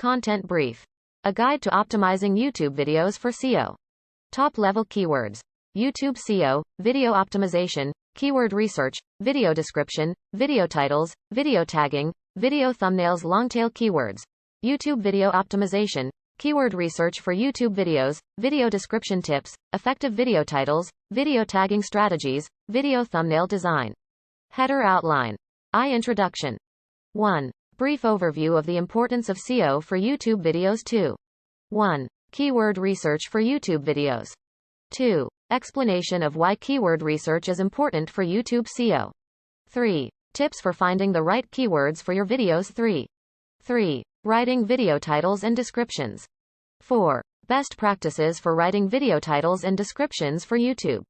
Content brief. A guide to optimizing YouTube videos for SEO. Top-level keywords. YouTube SEO, video optimization, keyword research, video description, video titles, video tagging, video thumbnails. Longtail keywords. YouTube video optimization, keyword research for YouTube videos, video description tips, effective video titles, video tagging strategies, video thumbnail design. Header outline. Introduction. 1. Brief overview of the importance of SEO for YouTube videos. 2. 1. Keyword research for YouTube videos. 2. Explanation of why keyword research is important for YouTube SEO. 3. Tips for finding the right keywords for your videos. 3. Writing video titles and descriptions. 4. Best practices for writing video titles and descriptions for YouTube.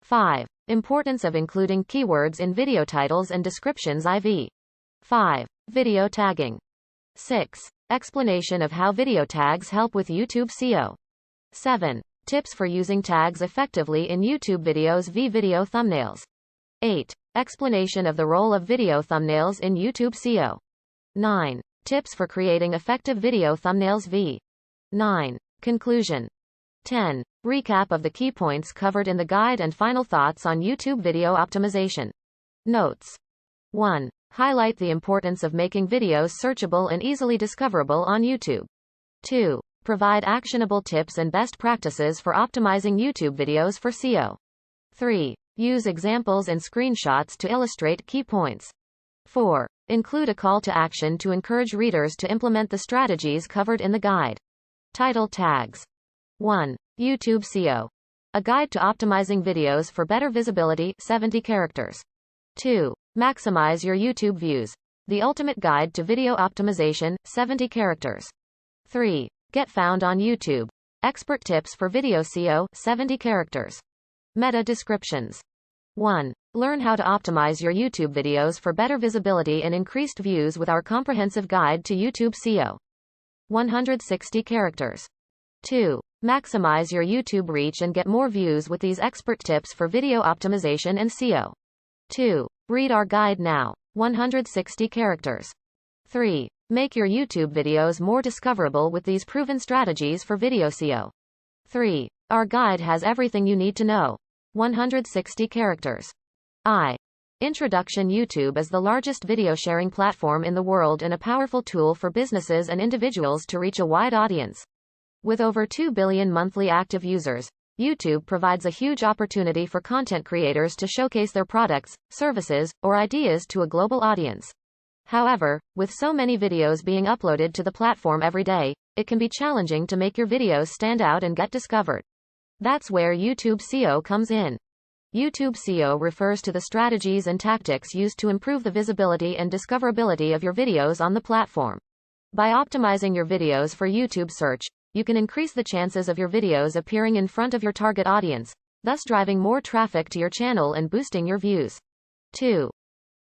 5. Importance of including keywords in video titles and descriptions. 5. Video tagging. 6. Explanation of how video tags help with YouTube SEO. 7. Tips for using tags effectively in YouTube videos. Video thumbnails. 8. Explanation of the role of video thumbnails in YouTube SEO. 9. Tips for creating effective video thumbnails. 9. Conclusion. 10. Recap of the key points covered in the guide and final thoughts on YouTube video optimization. Notes. 1. Highlight the importance of making videos searchable and easily discoverable on YouTube. 2. Provide actionable tips and best practices for optimizing YouTube videos for SEO. 3. Use examples and screenshots to illustrate key points. 4. Include a call to action to encourage readers to implement the strategies covered in the guide. Title tags. 1. YouTube SEO. A guide to optimizing videos for better visibility. 70 characters. 2. Maximize your YouTube views. The ultimate guide to video optimization. 70 characters. 3. Get found on YouTube. Expert tips for video SEO. 70 characters. Meta descriptions. 1. Learn how to optimize your YouTube videos for better visibility and increased views with our comprehensive guide to YouTube SEO. 160 characters. 2. Maximize your YouTube reach and get more views with these expert tips for video optimization and SEO. 2. Read our guide now. 160 characters. 3. Make your YouTube videos more discoverable with these proven strategies for video SEO. 3. Our guide has everything you need to know. 160 characters. Introduction. YouTube is the largest video sharing platform in the world and a powerful tool for businesses and individuals to reach a wide audience. With over 2 billion monthly active users, YouTube provides a huge opportunity for content creators to showcase their products, services, or ideas to a global audience. However, with so many videos being uploaded to the platform every day, it can be challenging to make your videos stand out and get discovered. That's where YouTube SEO comes in. YouTube SEO refers to the strategies and tactics used to improve the visibility and discoverability of your videos on the platform. By optimizing your videos for YouTube search, you can increase the chances of your videos appearing in front of your target audience, thus driving more traffic to your channel and boosting your views. 2.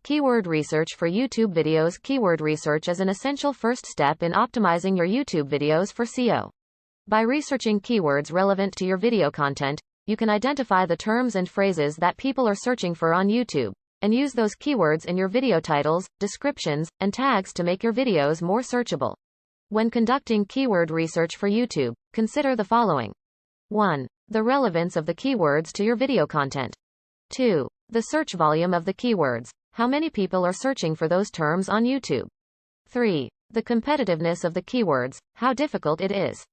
Keyword research for YouTube videos. Keyword research is an essential first step in optimizing your YouTube videos for SEO. By researching keywords relevant to your video content, you can identify the terms and phrases that people are searching for on YouTube, and use those keywords in your video titles, descriptions, and tags to make your videos more searchable. When conducting keyword research for YouTube, consider the following. 1. The relevance of the keywords to your video content. 2. The search volume of the keywords. How many people are searching for those terms on YouTube? 3. The competitiveness of the keywords. How difficult it is.